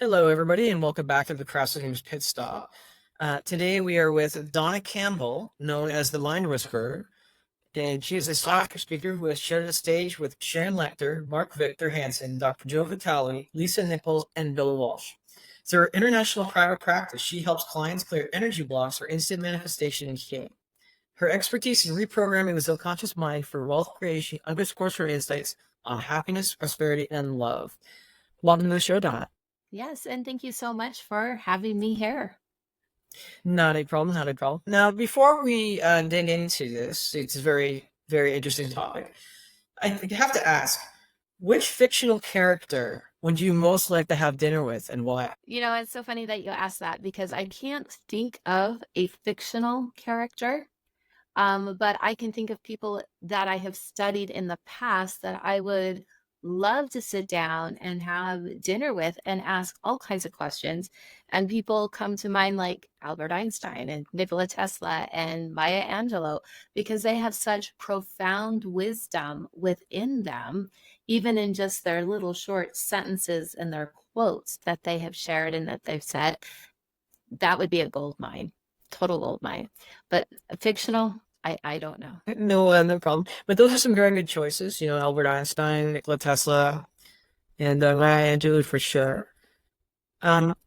Hello, everybody, and welcome back to the Procrastination's Pit Stop. Today we are with Dawna Campbell, known as the Line Whisperer, and she is a soccer speaker who has shared the stage with Sharon Lecter, Mark Victor Hansen, Dr. Joe Vitale, Lisa Nichols, and Bill Walsh. Through her international private practice, she helps clients clear energy blocks for instant manifestation and healing. Her expertise in reprogramming the subconscious mind for wealth creation underscores her insights on happiness, prosperity, and love. Welcome to the show, Donna. Yes, and thank you so much for having me here. Not a problem, not a problem. Now, before we dig into this, it's a very, very interesting topic. I have to ask, which fictional character would you most like to have dinner with and why? It's so funny that you asked that because I can't think of a fictional character, but I can think of people that I have studied in the past that I would love to sit down and have dinner with and ask all kinds of questions. And people come to mind like Albert Einstein and Nikola Tesla and Maya Angelou because they have such profound wisdom within them, even in just their little short sentences and their quotes that they have shared and that they've said. That would be a gold mine, total gold mine. But fictional, I don't know. No, no problem. But those are some very good choices. You know, Albert Einstein, Nikola Tesla, and Maya Angelou for sure.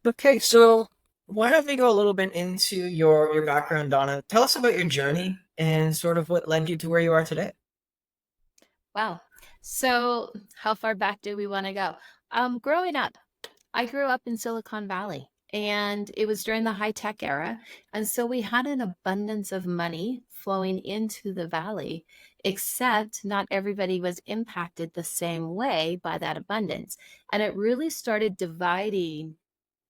Okay, so why don't we go a little bit into your background, Donna? Tell us about your journey and sort of what led you to where you are today. Wow. So how far back do we want to go? Growing up, I grew up in Silicon Valley and it was during the high tech era. And so we had an abundance of money flowing into the valley, except not everybody was impacted the same way by that abundance. And it really started dividing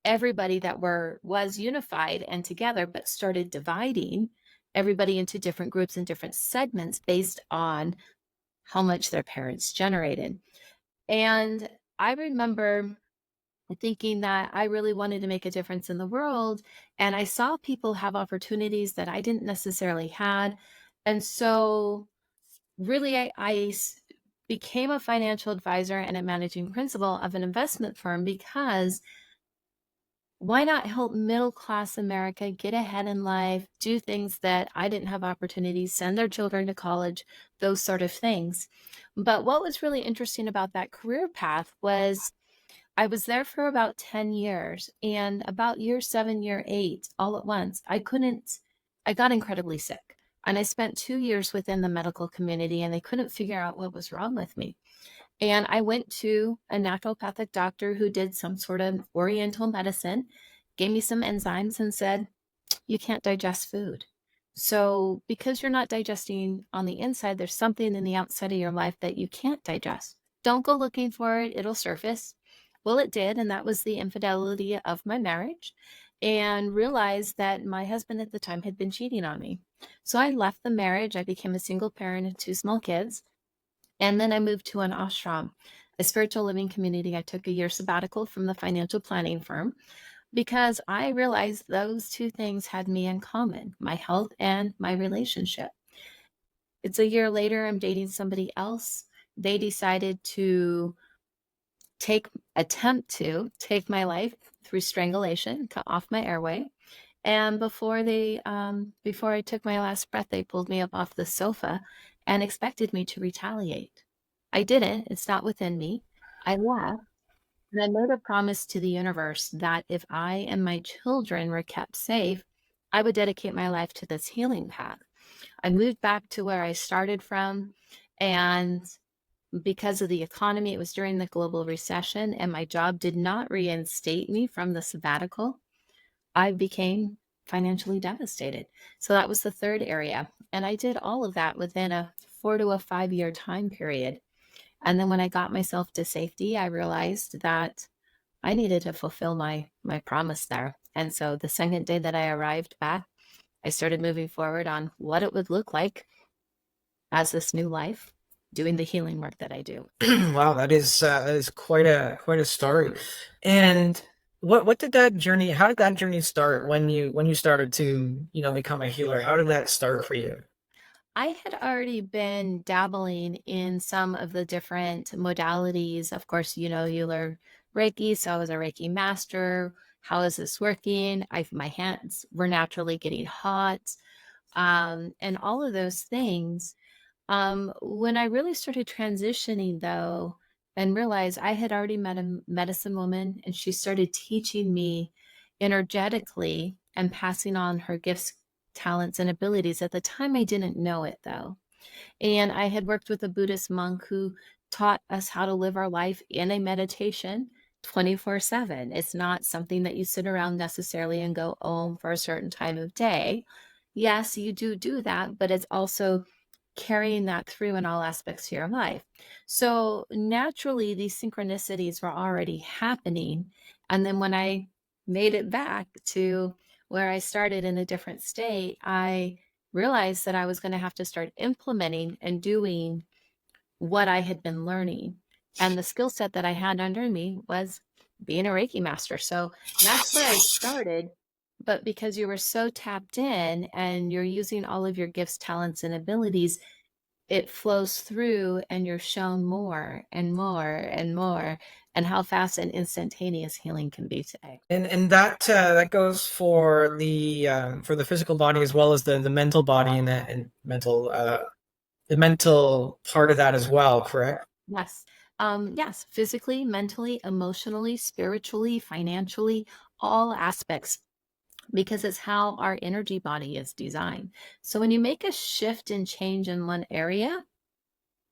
everybody that was unified and together, but started dividing everybody into different groups and different segments based on how much their parents generated. And I remember thinking that I really wanted to make a difference in the world. And I saw people have opportunities that I didn't necessarily had. And so really became a financial advisor and a managing principal of an investment firm because why not help middle class America get ahead in life, do things that I didn't have opportunities, send their children to college, those sort of things. But what was really interesting about that career path was I was there for about 10 years, and about year 7, year 8, all at once, I got incredibly sick. And I spent 2 years within the medical community, and they couldn't figure out what was wrong with me. And I went to a naturopathic doctor who did some sort of oriental medicine, gave me some enzymes, and said, you can't digest food. So, because you're not digesting on the inside, there's something in the outside of your life that you can't digest. Don't go looking for it, it'll surface. Well, it did, and that was the infidelity of my marriage, and realized that my husband at the time had been cheating on me. So I left the marriage. I became a single parent of 2 small kids. And then I moved to an ashram, a spiritual living community. I took a year sabbatical from the financial planning firm because I realized those two things had me in common, my health and my relationship. It's a year later, I'm dating somebody else. They decided to attempt to take my life through strangulation, cut off my airway. And before I took my last breath, they pulled me up off the sofa and expected me to retaliate. I didn't. It's not within me. I left and I made a promise to the universe that if I and my children were kept safe, I would dedicate my life to this healing path. I moved back to where I started from, and because of the economy, it was during the global recession, and my job did not reinstate me from the sabbatical. I became financially devastated. So that was the third area. And I did all of that within a 4 to 5 year time period. And then when I got myself to safety, I realized that I needed to fulfill my promise there. And so the second day that I arrived back, I started moving forward on what it would look like as this new life, doing the healing work that I do. Wow, that is quite a story. And what did that journey? How did that journey start when you started to become a healer? How did that start for you? I had already been dabbling in some of the different modalities. Of course, you learn Reiki. So I was a Reiki master. How is this working? My hands were naturally getting hot. And all of those things. When I really started transitioning, though, and realized I had already met a medicine woman, and she started teaching me energetically and passing on her gifts, talents, and abilities. At the time, I didn't know it, though. And I had worked with a Buddhist monk who taught us how to live our life in a meditation 24/7. It's not something that you sit around necessarily and go om for a certain time of day. Yes, you do that, but it's also carrying that through in all aspects of your life. So naturally, these synchronicities were already happening. And then when I made it back to where I started in a different state, I realized that I was going to have to start implementing and doing what I had been learning. And the skill set that I had under me was being a Reiki master. So that's where I started. But because you were so tapped in and you're using all of your gifts, talents, and abilities, it flows through and you're shown more and more and more, and how fast and instantaneous healing can be today. And that goes for the physical body as well as the mental body and mental the mental part of that as well, correct? Yes. Yes, physically, mentally, emotionally, spiritually, financially, all aspects, because it's how our energy body is designed. So when you make a shift and change in one area,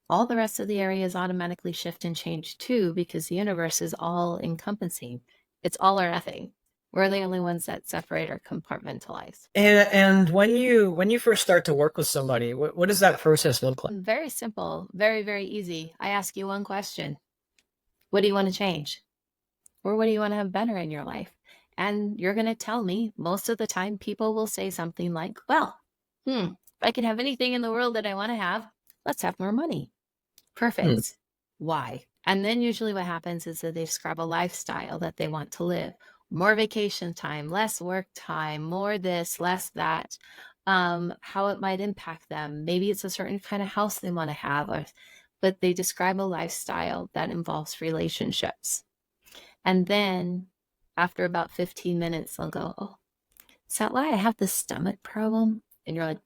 all the rest of the areas automatically shift and change too, because the universe is all encompassing. It's all or nothing. We're the only ones that separate or compartmentalize. And when you first start to work with somebody, what does that process look like? Very simple, very, very easy. I ask you one question. What do you want to change? Or what do you want to have better in your life? And you're going to tell me most of the time people will say something like, well, if I could have anything in the world that I want to have, let's have more money. Perfect. Why? And then usually what happens is that they describe a lifestyle that they want to live. More vacation time, less work time, more this, less that. How it might impact them. Maybe it's a certain kind of house they want to have, but they describe a lifestyle that involves relationships. And then after about 15 minutes, they'll go, oh, is that why I have this stomach problem? And you're like,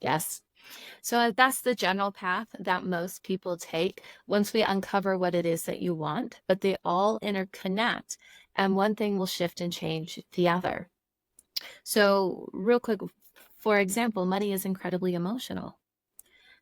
yes. So that's the general path that most people take once we uncover what it is that you want, but they all interconnect, and one thing will shift and change the other. So real quick, for example, money is incredibly emotional.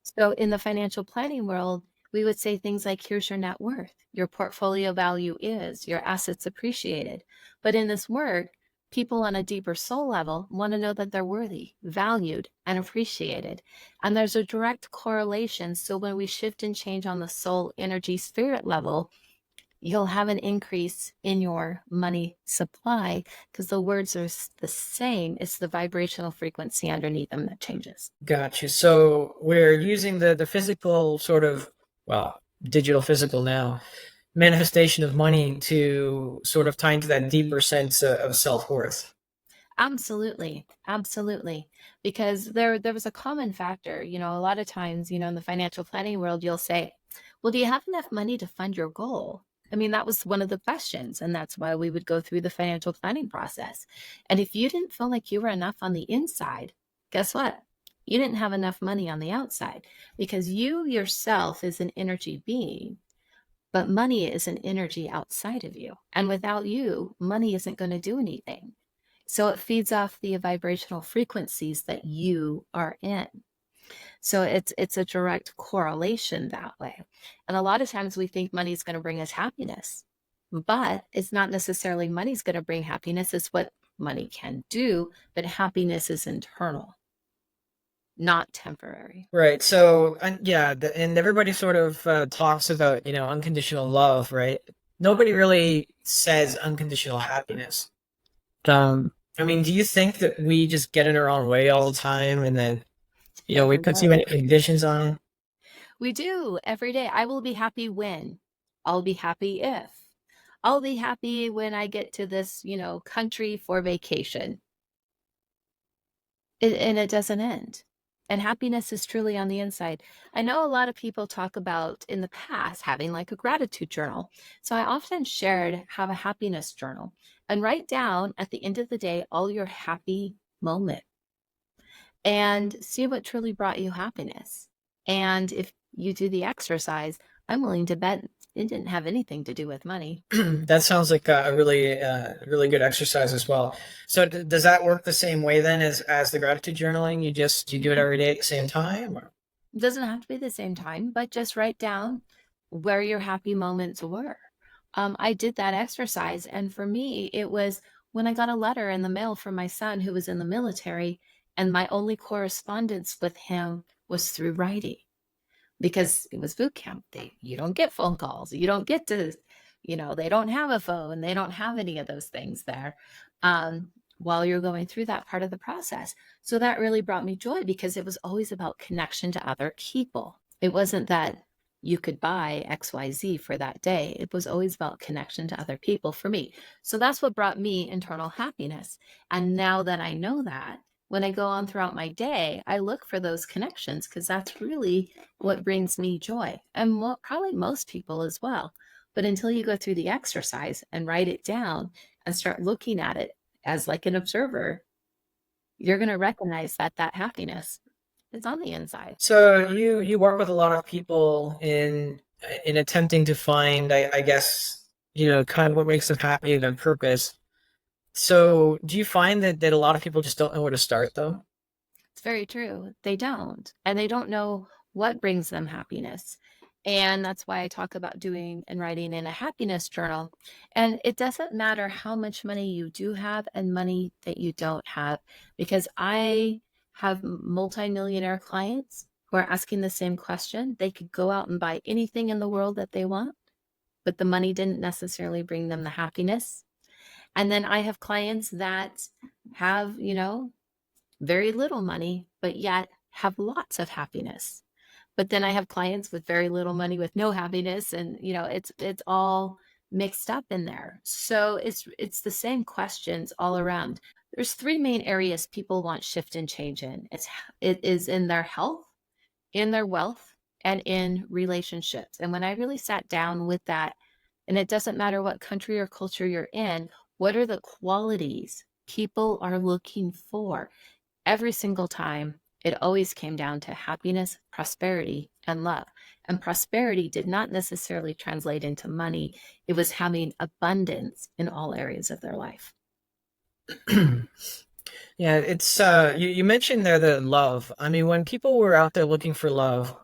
So in the financial planning world, we would say things like, here's your net worth, your portfolio value is, your assets appreciated. But in this work, people on a deeper soul level want to know that they're worthy, valued, and appreciated. And there's a direct correlation. So when we shift and change on the soul, energy, spirit level, you'll have an increase in your money supply, because the words are the same. It's the vibrational frequency underneath them that changes. Gotcha. So we're using the physical sort of, well, digital physical now, manifestation of money to sort of tie into that deeper sense of self-worth. Absolutely. Absolutely. Because there was a common factor, a lot of times, in the financial planning world, you'll say, well, do you have enough money to fund your goal? I mean, that was one of the questions, and that's why we would go through the financial planning process. And if you didn't feel like you were enough on the inside, guess what? You didn't have enough money on the outside, because you yourself is an energy being, but money is an energy outside of you. And without you, money isn't going to do anything. So it feeds off the vibrational frequencies that you are in. So it's a direct correlation that way. And a lot of times we think money is going to bring us happiness, but it's not necessarily money's going to bring happiness. It's what money can do, but happiness is internal, not temporary. Right. So, and yeah, and everybody sort of talks about, unconditional love, right? Nobody really says unconditional happiness. I mean, do you think that we just get in our own way all the time and then, we put too many conditions on? We do every day. I will be happy when. I'll be happy if. I'll be happy when I get to this, country for vacation. And it doesn't end. And happiness is truly on the inside. I know a lot of people talk about in the past having like a gratitude journal. So I often shared have a happiness journal and write down at the end of the day all your happy moments and see what truly brought you happiness. And if you do the exercise, I'm willing to bet it didn't have anything to do with money. That sounds like a really good exercise as well. So does that work the same way then as the gratitude journaling? You do it every day at the same time? Or? It doesn't have to be the same time, but just write down where your happy moments were. I did that exercise. And for me, it was when I got a letter in the mail from my son who was in the military, and my only correspondence with him was through writing because it was boot camp. You don't get phone calls. You don't get to, they don't have a phone. They don't have any of those things there while you're going through that part of the process. So that really brought me joy because it was always about connection to other people. It wasn't that you could buy XYZ for that day. It was always about connection to other people for me. So that's what brought me internal happiness. And now that I know that, when I go on throughout my day, I look for those connections because that's really what brings me joy, and probably most people as well. But until you go through the exercise and write it down and start looking at it as like an observer, you're going to recognize that happiness is on the inside. So you work with a lot of people in attempting to find, I guess, kind of what makes them happy and on purpose. So do you find that a lot of people just don't know where to start though? It's very true. They don't. And they don't know what brings them happiness. And that's why I talk about doing and writing in a happiness journal. And it doesn't matter how much money you do have and money that you don't have, because I have multimillionaire clients who are asking the same question. They could go out and buy anything in the world that they want, but the money didn't necessarily bring them the happiness. And then I have clients that have, very little money, but yet have lots of happiness. But then I have clients with very little money with no happiness, and it's all mixed up in there. So it's the same questions all around. There's three main areas people want shift and change in. It is in their health, in their wealth, and in relationships. And when I really sat down with that, and it doesn't matter what country or culture you're in, what are the qualities people are looking for? Every single time, it always came down to happiness, prosperity, and love. And prosperity did not necessarily translate into money. It was having abundance in all areas of their life. Yeah, it's you mentioned there the love. I mean, when people were out there looking for love,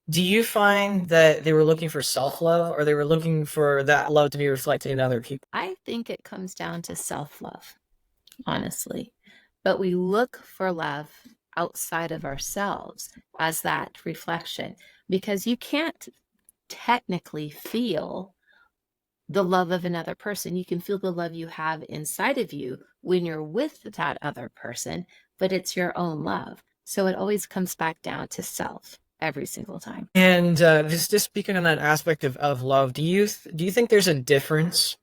do you find that they were looking for self-love or they were looking for that love to be reflected in other people? I think it comes down to self-love, honestly. But we look for love outside of ourselves as that reflection, because you can't technically feel the love of another person. You can feel the love you have inside of you when you're with that other person, but it's your own love. So it always comes back down to self every single time. And just speaking on that aspect of love, do you think there's a difference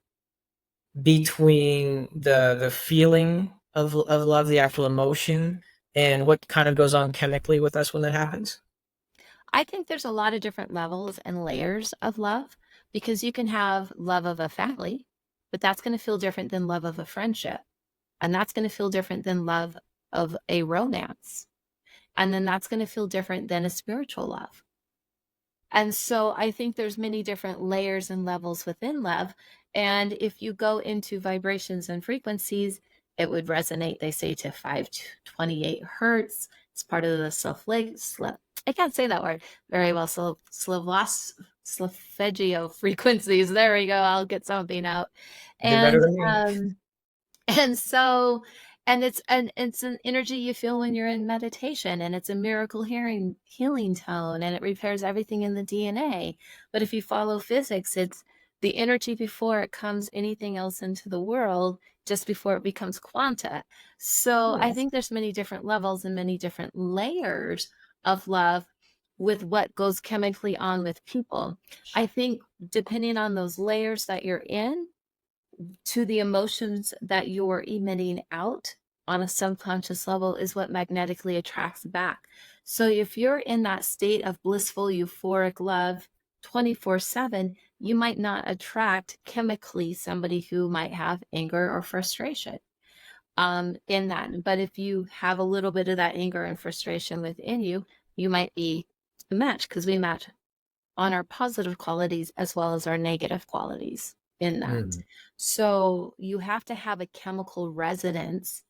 between the feeling of love, the actual emotion, and what kind of goes on chemically with us when that happens? I think there's a lot of different levels and layers of love, because you can have love of a family, but that's going to feel different than love of a friendship. And that's going to feel different than love of a romance. And then that's going to feel different than a spiritual love. And so I think there's many different layers and levels within love. And if you go into vibrations and frequencies, it would resonate, they say, to 528 hertz. It's part of the I can't say that word very well. Solfeggio frequencies. There we go. I'll get something out. You're better And than me. and so, and it's an energy you feel when you're in meditation, and it's a miracle healing tone, and it repairs everything in the DNA. But if you follow physics, it's the energy before it comes anything else into the world, just before it becomes quanta. So I think there's many different levels and many different layers of love with what goes chemically on with people. I think depending on those layers that you're in, to the emotions that you're emitting out, on a subconscious level is what magnetically attracts back. So if you're in that state of blissful, euphoric love 24/7, you might not attract chemically somebody who might have anger or frustration in that. But if you have a little bit of that anger and frustration within you, you might be a match, because we match on our positive qualities as well as our negative qualities in that. Mm. So you have to have a chemical resonance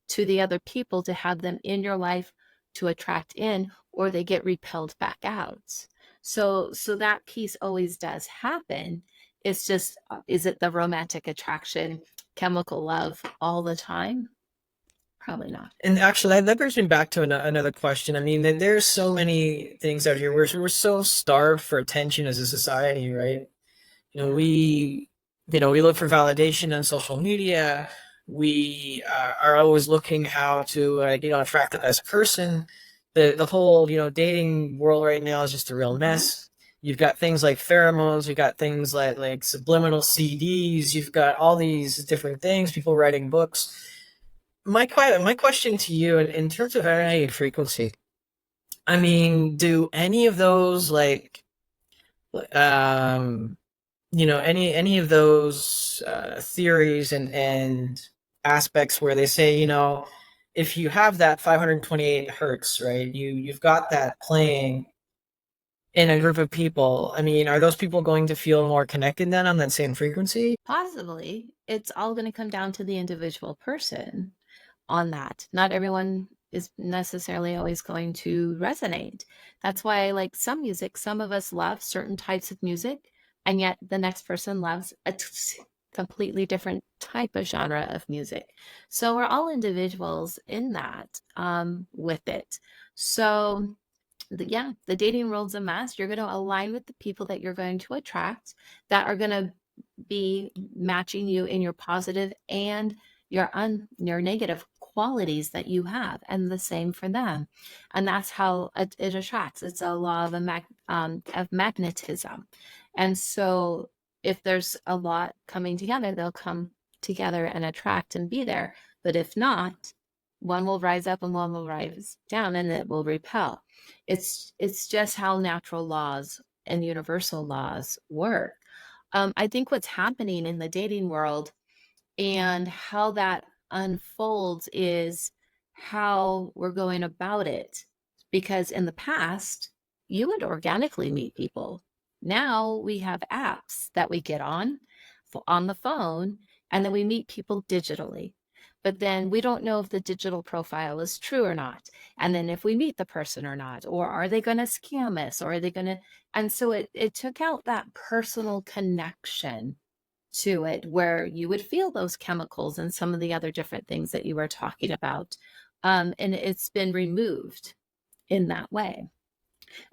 to the other people to have them in your life to attract in, or they get repelled back out. So that piece always does happen. It's just, is it the romantic attraction, chemical love all the time? Probably not. And actually, that brings me back to another question. I mean, there's so many things out here. We're so starved for attention as a society, right? We, we look for validation on social media. We are always looking how to, attract the best person. The whole, dating world right now is just a real mess. You've got things like pheromones. You've got things like subliminal CDs. You've got all these different things. People writing books. My question to you, in terms of energy frequency, I mean, do any of those um, any of those theories and aspects where they say, if you have that 528 hertz, right, you've got that playing in a group of people. I mean, are those people going to feel more connected then on that same frequency? Possibly. It's all going to come down to the individual person on that. Not everyone is necessarily always going to resonate. That's why I like some music. Some of us love certain types of music, and yet the next person loves a completely different type of genre of music. So we're all individuals in that with it. So the dating world's a mess. You're going to align with the people that you're going to attract that are going to be matching you in your positive and your negative qualities that you have, and the same for them. And that's how it attracts. It's a law of magnetism. And so if there's a lot coming together, they'll come together and attract and be there. But if not, one will rise up and one will rise down, and it will repel. It's just how natural laws and universal laws work. I think what's happening in the dating world and how that unfolds is how we're going about it. Because in the past, you would organically meet people. Now we have apps that we get on the phone, and then we meet people digitally. But then we don't know if the digital profile is true or not. And then if we meet the person or not, or are they going to scam us, or are they going to, and so it took out that personal connection to it, where you would feel those chemicals and some of the other different things that you were talking about. And it's been removed in that way.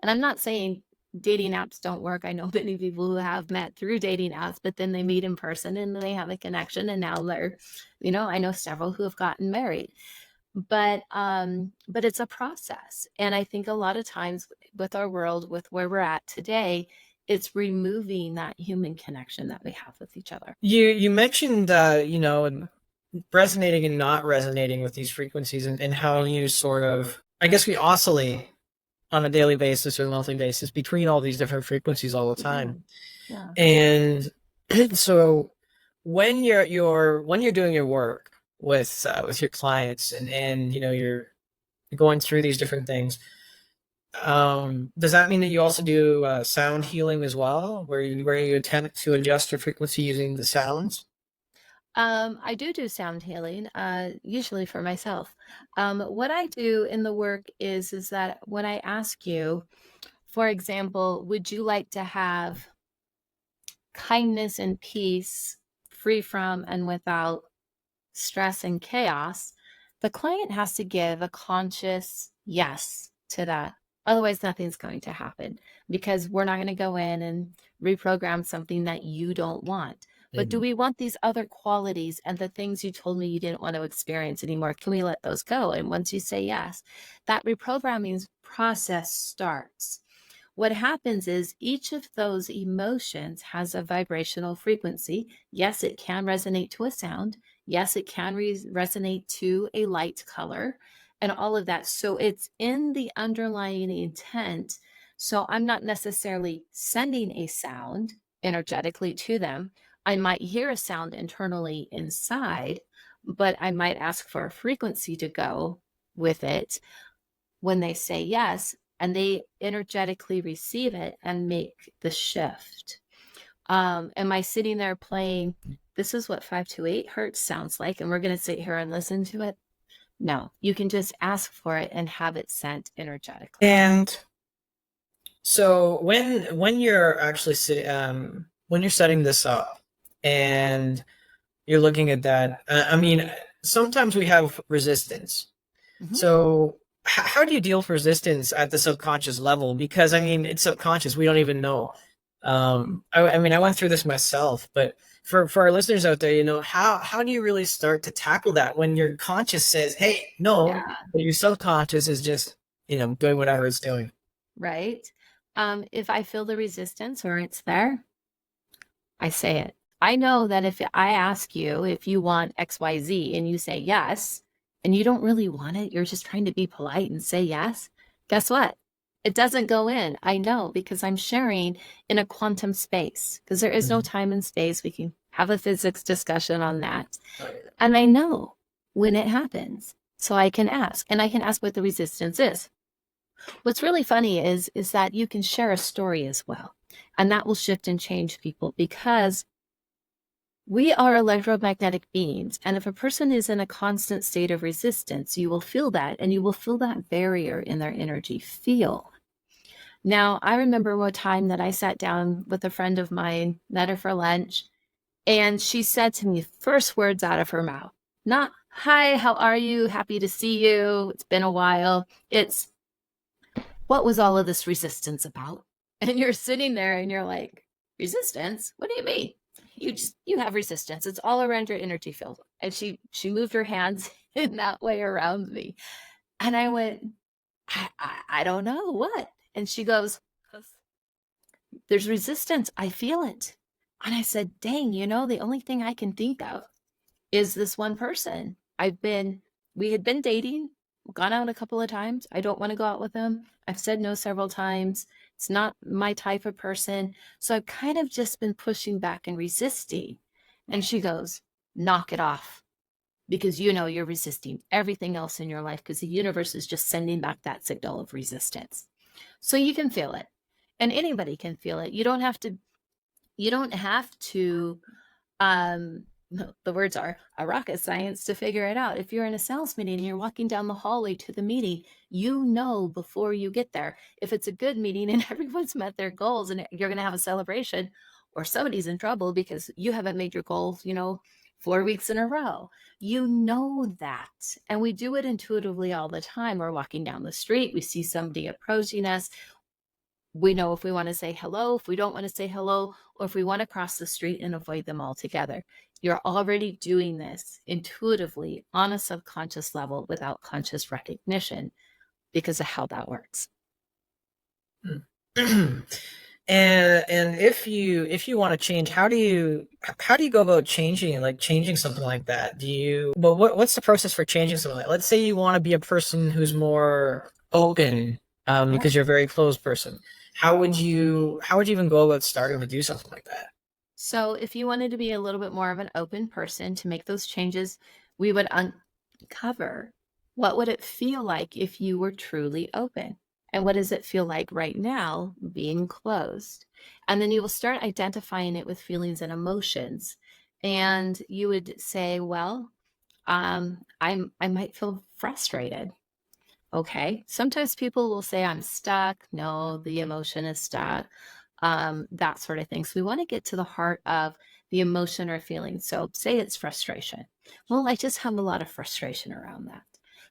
And I'm not saying dating apps don't work. I know many people who have met through dating apps, but then they meet in person and they have a connection, and now they're, I know several who have gotten married. But it's a process. And I think a lot of times with our world, with where we're at today, it's removing that human connection that we have with each other. You mentioned resonating and not resonating with these frequencies, and how you sort of, I guess, we oscillate on a daily basis or monthly basis between all these different frequencies all the time. Yeah. And so when you're doing your work with your clients, and you're going through these different things, does that mean that you also do sound healing as well, where you attempt to adjust your frequency using the sounds? I do sound healing, usually for myself. What I do in the work is that when I ask you, for example, would you like to have kindness and peace, free from and without stress and chaos, the client has to give a conscious yes to that. Otherwise, nothing's going to happen, because we're not going to go in and reprogram something that you don't want. But do we want these other qualities and the things you told me you didn't want to experience anymore? Can we let those go? And once you say yes, that reprogramming process starts. What happens is each of those emotions has a vibrational frequency. Yes, it can resonate to a sound, Yes, it can resonate to a light color and all of that. So it's in the underlying intent. So I'm not necessarily sending a sound energetically to them. I might hear a sound internally inside, but I might ask for a frequency to go with it when they say yes, and they energetically receive it and make the shift. Am I sitting there playing, this is what 528 hertz sounds like, and we're going to sit here and listen to it? No, you can just ask for it and have it sent energetically. And so when you're actually when you're setting this up and you're looking at that, I mean, sometimes we have resistance. Mhm. So how do you deal with resistance at the subconscious level? Because I mean, it's subconscious. We don't even know. I mean, I went through this myself, but for our listeners out there, you know, how do you really start to tackle that when your conscious says, "Hey, no," Yeah, but your subconscious is just, you know, doing whatever it's doing. right. If I feel the resistance or it's there, I say it. I know that if I ask you if you want XYZ and you say yes, and you don't really want it, you're just trying to be polite and say yes, guess what? It doesn't go in. I know because I'm sharing in a quantum space because there is no Mhm. time and space. We can have a physics discussion on that. Right. And I know when it happens. So I can ask and I can ask what the resistance is. What's really funny is that you can share a story as well. And that will shift and change people because we are electromagnetic beings, and if a person is in a constant state of resistance, you will feel that, and you will feel that barrier in their energy field. Now, I remember one time that I sat down with a friend of mine, met her for lunch, and she said to me, first words out of her mouth, not, "Hi, how are you? Happy to see you. It's been a while." It's, "What was all of this resistance about?" And you're sitting there and you're like, "Resistance? What do you mean?" You have resistance. It's all around your energy field. And she moved her hands in that way around me. And I went, I don't know what. And she goes, "There's resistance. I feel it." And I said, "Dang, you know, the only thing I can think of is this one person. We had been dating, gone out a couple of times. I don't want to go out with him. I've said no several times. It's not my type of person. So I've kind of just been pushing back and resisting." And she goes, "Knock it off because you know you're resisting everything else in your life because the universe is just sending back that signal of resistance." So you can feel it. And anybody can feel it. You don't have to um the words are a rocket science to figure it out. If you're in a sales meeting and you're walking down the hallway to the meeting, you know before you get there if it's a good meeting and everyone's met their goals and you're going to have a celebration, or somebody's in trouble because you haven't made your goals, 4 weeks in a row. You know that. And we do it intuitively all the time. We're walking down the street, we see somebody approaching us. We know if we want to say hello, if we don't want to say hello, or if we want to cross the street and avoid them altogether. You're already doing this intuitively on a subconscious level without conscious recognition because of how that works. And if you want to change, how do you go about changing something like that? What's the process for changing something like that? Let's say you want to be a person who's more open, Yeah. because you're a very closed person. How would you even go about starting to do something like that? So if you wanted to be a little bit more of an open person to make those changes, we would uncover what would it feel like if you were truly open? And what does it feel like right now being closed? And then you will start identifying it with feelings and emotions. And you would say, well, I might feel frustrated. Okay. Sometimes people will say, "I'm stuck." No, the emotion is stuck. That sort of thing. So we want to get to the heart of the emotion or feeling. So say it's frustration. Well, I just have a lot of frustration around that.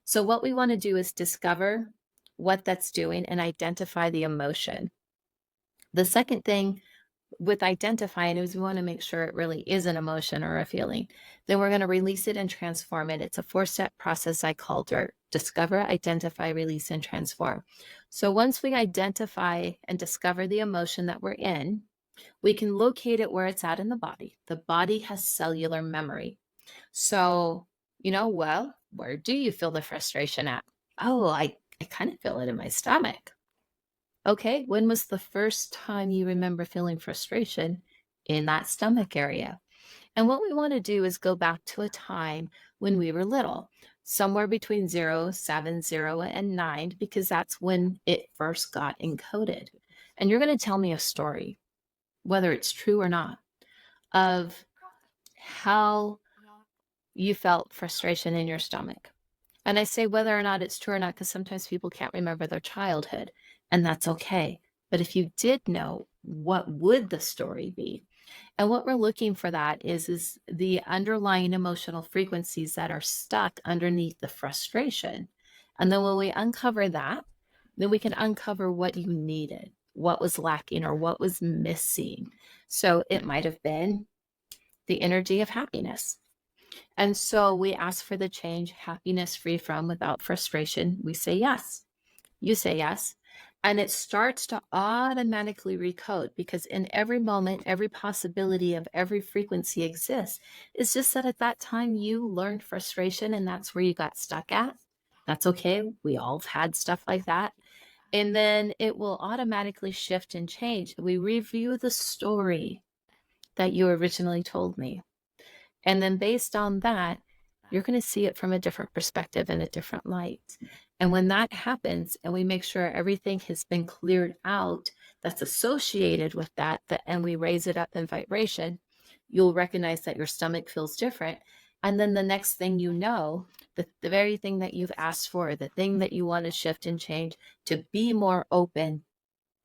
So what we want to do is discover what that's doing and identify the emotion. The second thing with identifying is we want to make sure it really is an emotion or a feeling. Then we're going to release it and transform it. It's a 4-step process I called her: discover, identify, release, and transform. So once we identify and discover the emotion that we're in, we can locate it where it's at in the body. The body has cellular memory. So, well, where do you feel the frustration at? Oh, I kind of feel it in my stomach. Okay, when was the first time you remember feeling frustration in that stomach area? And what we want to do is go back to a time when we were little, somewhere between 0, 7, 0, and 9, because that's when it first got encoded. And you're going to tell me a story, whether it's true or not, of how you felt frustration in your stomach. And I say whether or not it's true or not, because sometimes people can't remember their childhood, and that's okay. But if you did know, what would the story be? And what we're looking for that is the underlying emotional frequencies that are stuck underneath the frustration. And then when we uncover that, then we can uncover what you needed, what was lacking, or what was missing. So it might have been the energy of happiness. And so we ask for the change, happiness free from, without frustration. We say yes. You say yes. And it starts to automatically recode, because in every moment, every possibility of every frequency exists. It's just that at that time you learned frustration and that's where you got stuck at. That's okay. We all have had stuff like that. And then it will automatically shift and change. We review the story that you originally told me. And then based on that, you're going to see it from a different perspective and a different light. And when that happens, and we make sure everything has been cleared out that's associated with that, and we raise it up in vibration, you'll recognize that your stomach feels different. And then the next thing you know, the very thing that you've asked for, the thing that you want to shift and change to be more open,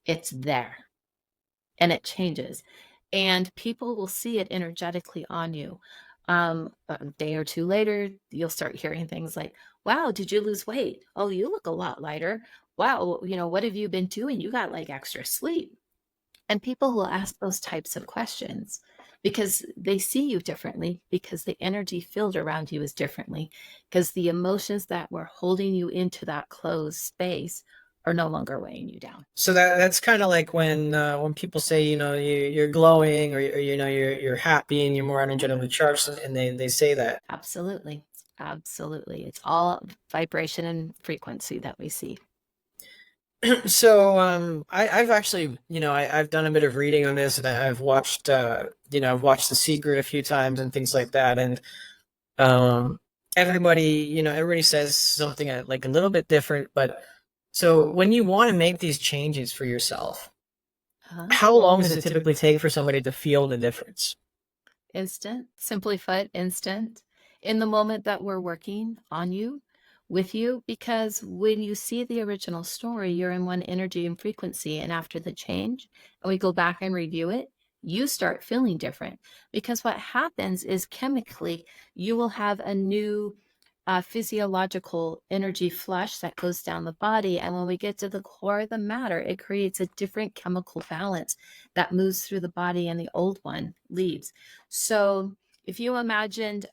it's there and it changes. And people will see it energetically on you. A day or two later, you'll start hearing things like, wow, did you lose weight? Oh, you look a lot lighter. Wow, what have you been doing? You got like extra sleep. And people will ask those types of questions because they see you differently, because the energy field around you is differently, because the emotions that were holding you into that closed space are no longer weighing you down. So that's kind of like when people say, you're glowing, or you're happy and you're more energetically charged, and they say that. Absolutely. Absolutely. It's all vibration and frequency that we see. So I've actually, I've done a bit of reading on this, and I've watched I've watched The Secret a few times and things like that. And um everybody says something like a little bit different. But so when you want to make these changes for yourself, Uh-huh. how long does it typically take for somebody to feel the difference? Instant, simply put, instant. In the moment that we're working on you, with you, because when you see the original story, you're in one energy and frequency. And after the change, and we go back and review it, you start feeling different. Because what happens is chemically, you will have a new physiological energy flush that goes down the body. And when we get to the core of the matter, it creates a different chemical balance that moves through the body, and the old one leaves. So if you imagined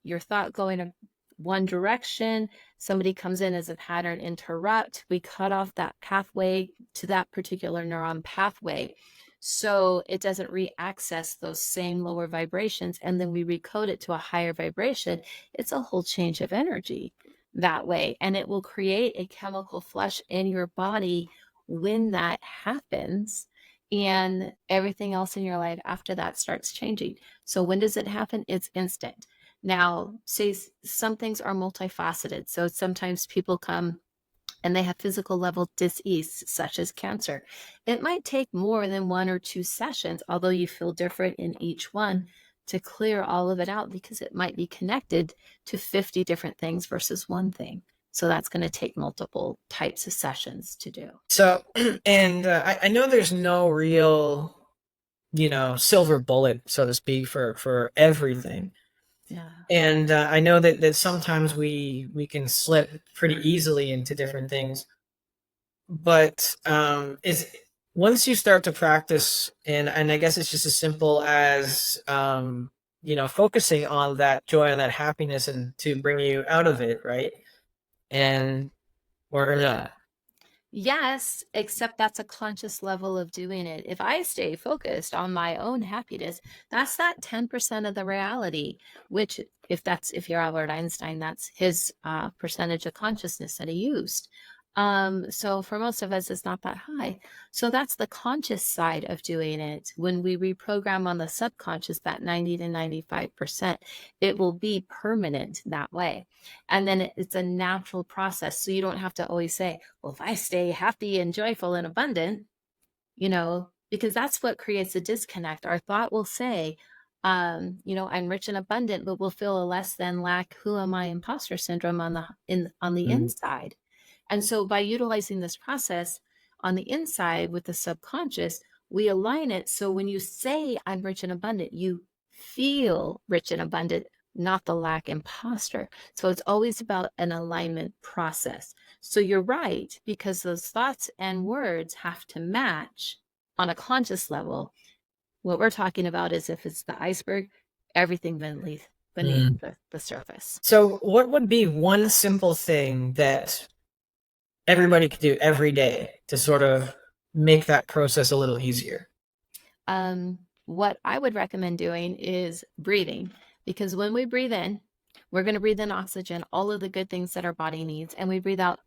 your thought going one direction, somebody comes in as a pattern interrupt, we cut off that pathway to that particular neuron pathway, so it doesn't re-access those same lower vibrations, and then we recode it to a higher vibration. It's a whole change of energy that way, and it will create a chemical flush in your body when that happens, and everything else in your life after that starts changing. So when does it happen? It's instant. Now, say some things are multifaceted. So sometimes people come and they have physical level disease, such as cancer. It might take more than 1 or 2 sessions, although you feel different in each one, to clear all of it out, because it might be connected to 50 different things versus one thing. So that's going to take multiple types of sessions to do. So, and I know there's no real, silver bullet, so to speak, for everything. Yeah. And I know that sometimes we can slip pretty easily into different things. But is once you start to practice, and I guess it's just as simple as focusing on that joy and that happiness, and to bring you out of it, right? And or not. Yes, except that's a conscious level of doing it. If I stay focused on my own happiness, that's that 10% of the reality, which if you're Albert Einstein, that's his percentage of consciousness that he used. So for most of us, it's not that high. So that's the conscious side of doing it. When we reprogram on the subconscious, that 90 to 95%, it will be permanent that way. And then it's a natural process. So you don't have to always say, well, if I stay happy and joyful and abundant, because that's what creates a disconnect. Our thought will say, I'm rich and abundant, but we'll feel a less than, lack, who am I, imposter syndrome on the Mm. inside. And so by utilizing this process on the inside with the subconscious, we align it. So when you say I'm rich and abundant, you feel rich and abundant, not the lack imposter. So it's always about an alignment process. So you're right, because those thoughts and words have to match on a conscious level. What we're talking about is if it's the iceberg, everything beneath Mm. the surface. So, what would be one simple thing that everybody could do every day to sort of make that process a little easier? What I would recommend doing is breathing, because when we breathe in, we're going to breathe in oxygen, all of the good things that our body needs, and we breathe out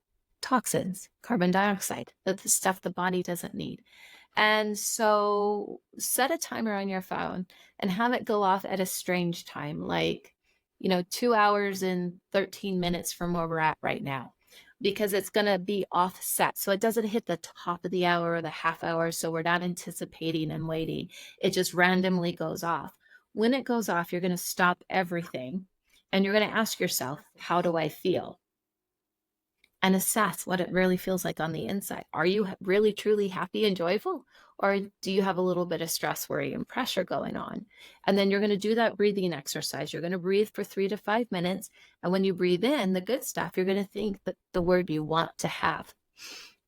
toxins, carbon dioxide, the stuff the body doesn't need. And so set a timer on your phone and have it go off at a strange time, like, 2 hours and 13 minutes from where we're at right now, because it's going to be offset. So it doesn't hit the top of the hour or the half hour. So we're not anticipating and waiting. It just randomly goes off. When it goes off, you're going to stop everything and you're going to ask yourself, how do I feel? And assess what it really feels like on the inside. Are you really truly happy and joyful? Or do you have a little bit of stress, worry, and pressure going on? And then you're going to do that breathing exercise. You're going to breathe for 3 to 5 minutes. And when you breathe in the good stuff, you're going to think that the word you want to have: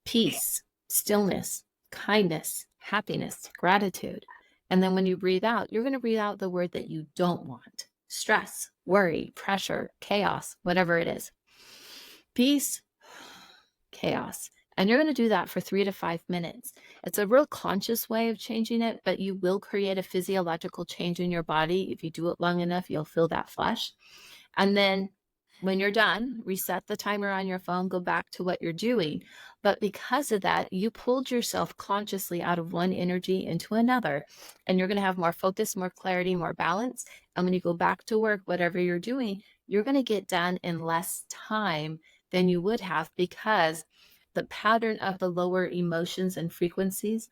peace, stillness, kindness, happiness, gratitude. And then when you breathe out, you're going to breathe out the word that you don't want: stress, worry, pressure, chaos, whatever it is. Peace, chaos. And you're going to do that for 3 to 5 minutes. It's a real conscious way of changing it, but you will create a physiological change in your body. If you do it long enough, you'll feel that flush. And then when you're done, reset the timer on your phone, go back to what you're doing. But because of that, you pulled yourself consciously out of one energy into another, and you're going to have more focus, more clarity, more balance. And when you go back to work, whatever you're doing, you're going to get done in less time than you would have, because the pattern of the lower emotions and frequencies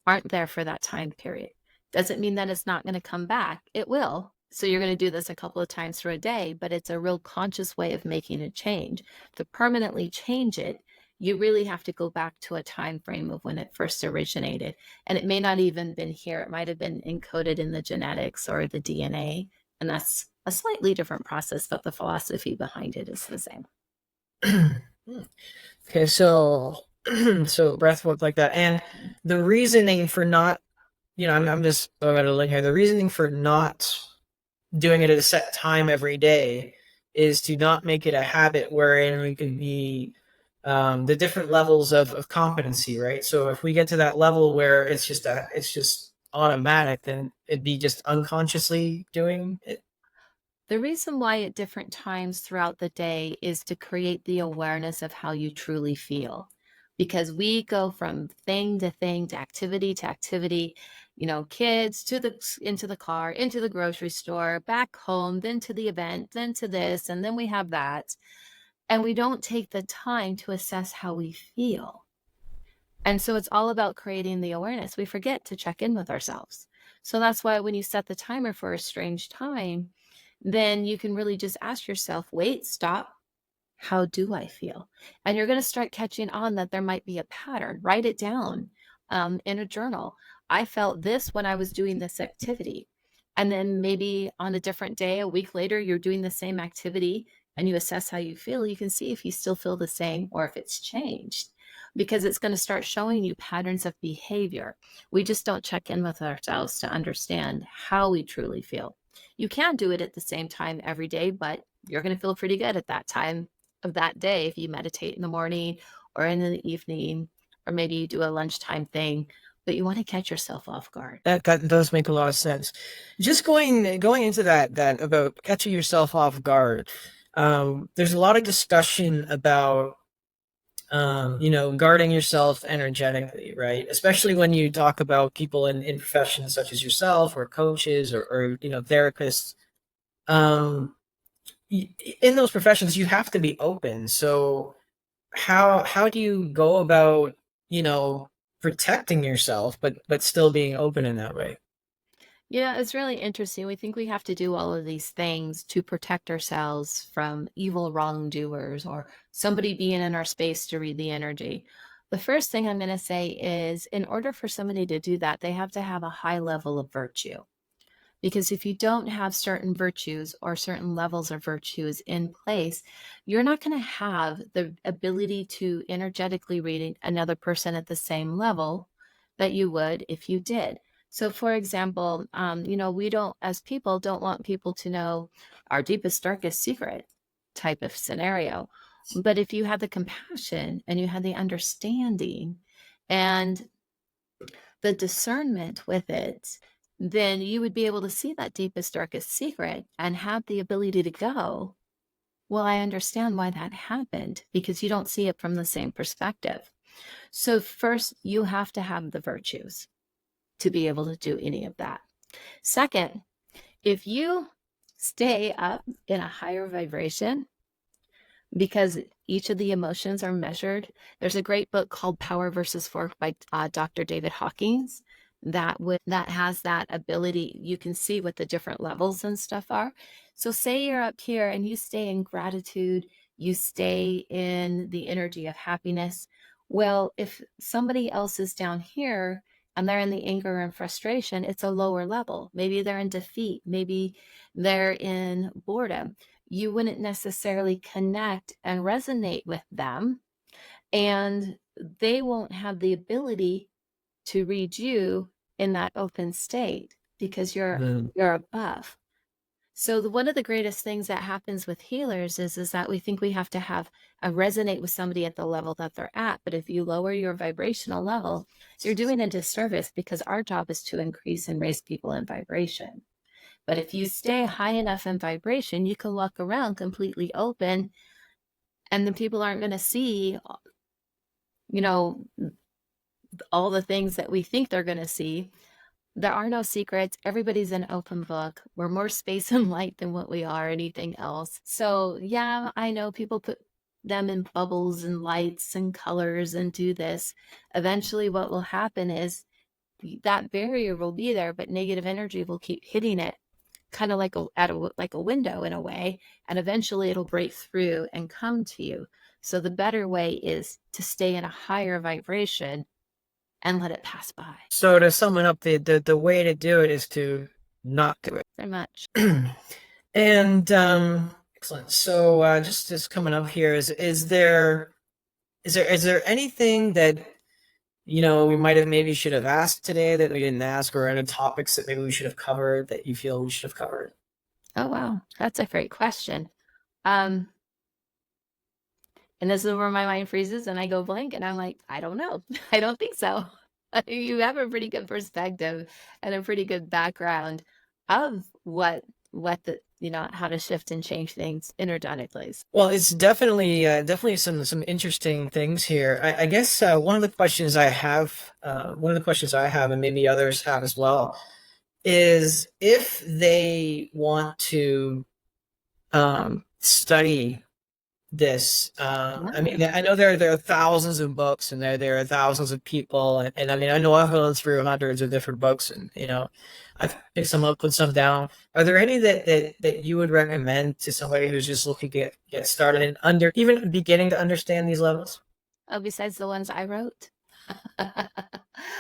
aren't there for that time period. Doesn't mean that it's not going to come back. It will. So you're going to do this a couple of times through a day, but it's a real conscious way of making a change. To permanently change it, you really have to go back to a time frame of when it first originated. And it may not even been here. It might have been encoded in the genetics or the DNA. And that's a slightly different process, but the philosophy behind it is the same. Okay, so so breath work like that, and the reasoning for not, I'm just going to look here. The reasoning for not doing it at a set time every day is to not make it a habit wherein we could be the different levels of competency, right? So if we get to that level where it's just automatic, then it'd be just unconsciously doing it. The reason why at different times throughout the day is to create the awareness of how you truly feel. Because we go from thing to thing, to activity, kids into the car, into the grocery store, back home, then to the event, then to this, and then we have that. And we don't take the time to assess how we feel. And so it's all about creating the awareness. We forget to check in with ourselves. So that's why when you set the timer for a strange time, then you can really just ask yourself, wait, stop. How do I feel? And you're going to start catching on that there might be a pattern. Write it down in a journal. I felt this when I was doing this activity. And then maybe on a different day, a week later, you're doing the same activity and you assess how you feel. You can see if you still feel the same or if it's changed, because it's going to start showing you patterns of behavior. We just don't check in with ourselves to understand how we truly feel. You can do it at the same time every day, but you're going to feel pretty good at that time of that day if you meditate in the morning or in the evening, or maybe you do a lunchtime thing, but you want to catch yourself off guard. That does make a lot of sense. Just going into that about catching yourself off guard. There's a lot of discussion about guarding yourself energetically, right? Especially when you talk about people in professions such as yourself or coaches or therapists. Um, in those professions, you have to be open. So how do you go about, protecting yourself, but still being open in that way? Yeah, it's really interesting. We think we have to do all of these things to protect ourselves from evil wrongdoers or somebody being in our space to read the energy. The first thing I'm going to say is in order for somebody to do that, they have to have a high level of virtue. Because if you don't have certain virtues or certain levels of virtues in place, you're not going to have the ability to energetically read another person at the same level that you would if you did. So, for example, we don't, as people, don't want people to know our deepest, darkest secret type of scenario. But if you had the compassion and you had the understanding and the discernment with it, then you would be able to see that deepest, darkest secret and have the ability to go, well, I understand why that happened because you don't see it from the same perspective. So, first, you have to have the virtues to be able to do any of that. Second, if you stay up in a higher vibration, because each of the emotions are measured. There's a great book called Power versus Fork by Dr. David Hawkins that has that ability. You can see what the different levels and stuff are. So say you're up here and you stay in gratitude, you stay in the energy of happiness. Well, if somebody else is down here and they're in the anger and frustration, it's a lower level. Maybe they're in defeat. Maybe they're in boredom. You wouldn't necessarily connect and resonate with them, and they won't have the ability to read you in that open state because you're above. So one of the greatest things that happens with healers is that we think we have to have a resonate with somebody at the level that they're at. But if you lower your vibrational level, you're doing a disservice because our job is to increase and raise people in vibration. But if you stay high enough in vibration, you can walk around completely open and the people aren't going to see, you know, all the things that we think they're going to see. There are no secrets. Everybody's an open book. We're more space and light than what we are anything else. So, yeah, I know people put them in bubbles and lights and colors and do this. Eventually, what will happen is that barrier will be there, but negative energy will keep hitting it, kind of like a window in a way, and eventually it'll break through and come to you. So the better way is to stay in a higher vibration and let it pass by. So to sum it up, the way to do it is to not do it. Very much. And excellent. So just coming up here, is there anything that we might have maybe should have asked today that we didn't ask, or any topics that maybe we should have covered that you feel we should have covered? Oh wow, that's a great question. And this is where my mind freezes and I go blank and I'm like, I don't know. I don't think so. You have a pretty good perspective and a pretty good background of what the how to shift and change things energetically. Well, it's definitely some interesting things here. I guess one of the questions I have, and maybe others have as well, is if they want to study this. I mean, I know there are thousands of books, and there are thousands of people, and I mean, I know I've gone through hundreds of different books, and I've picked some up, put some down. Are there any that you would recommend to somebody who's just looking to get started and even beginning to understand these levels? Oh, besides the ones I wrote? Oh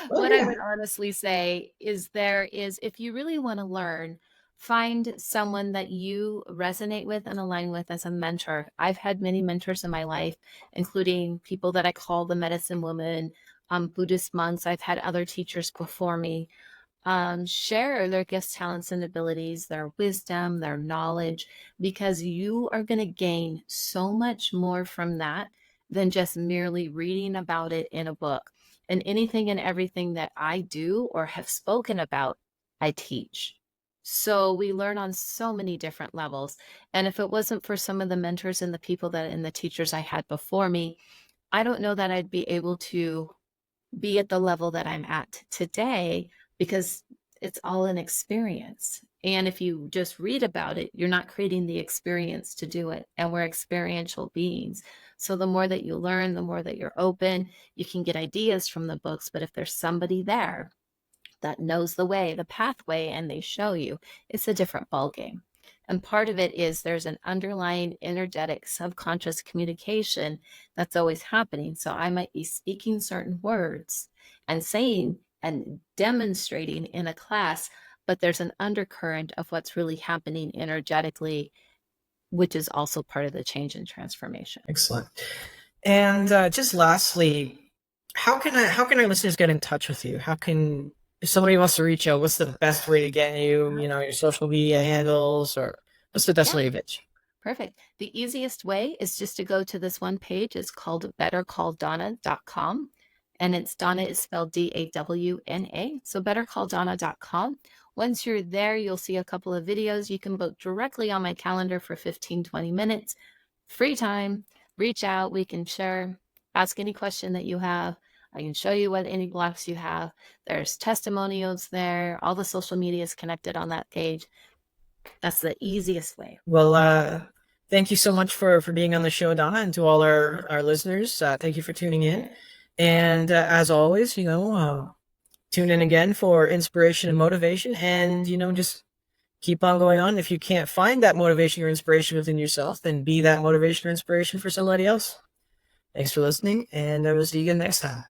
What I yeah. would honestly say is if you really want to learn, find someone that you resonate with and align with as a mentor. I've had many mentors in my life, including people that I call the medicine woman, Buddhist monks. I've had other teachers before me share their gifts, talents, and abilities, their wisdom, their knowledge, because you are going to gain so much more from that than just merely reading about it in a book. And anything and everything that I do or have spoken about, I teach. So we learn on so many different levels. And if it wasn't for some of the mentors and the people that and the teachers I had before me, I don't know that I'd be able to be at the level that I'm at today, because it's all an experience. And if you just read about it, you're not creating the experience to do it. And we're experiential beings. So the more that you learn, the more that you're open, you can get ideas from the books. But if there's somebody there that knows the way, the pathway, and they show you, it's a different ballgame. And part of it is there's an underlying energetic subconscious communication that's always happening. So I might be speaking certain words and saying and demonstrating in a class, but there's an undercurrent of what's really happening energetically, which is also part of the change and transformation. Excellent. And just lastly, how can our listeners get in touch with you? How can, if somebody wants to reach out, what's the best way to get you? You know, your social media handles, or what's the best way to reach? Perfect. The easiest way is just to go to this one page. It's called bettercalldawna.com. And it's Dawna is spelled Dawna. So bettercalldawna.com. Once you're there, you'll see a couple of videos. You can book directly on my calendar for 15-20 minutes. Free time. Reach out. We can share. Ask any question that you have. I can show you what any blocks you have. There's testimonials there. All the social media is connected on that page. That's the easiest way. Well, thank you so much for being on the show, Dawna, and to all our listeners. Thank you for tuning in. And as always, you know, tune in again for inspiration and motivation, and, you know, just keep on going on. If you can't find that motivation or inspiration within yourself, then be that motivation or inspiration for somebody else. Thanks for listening, and I will see you again next time.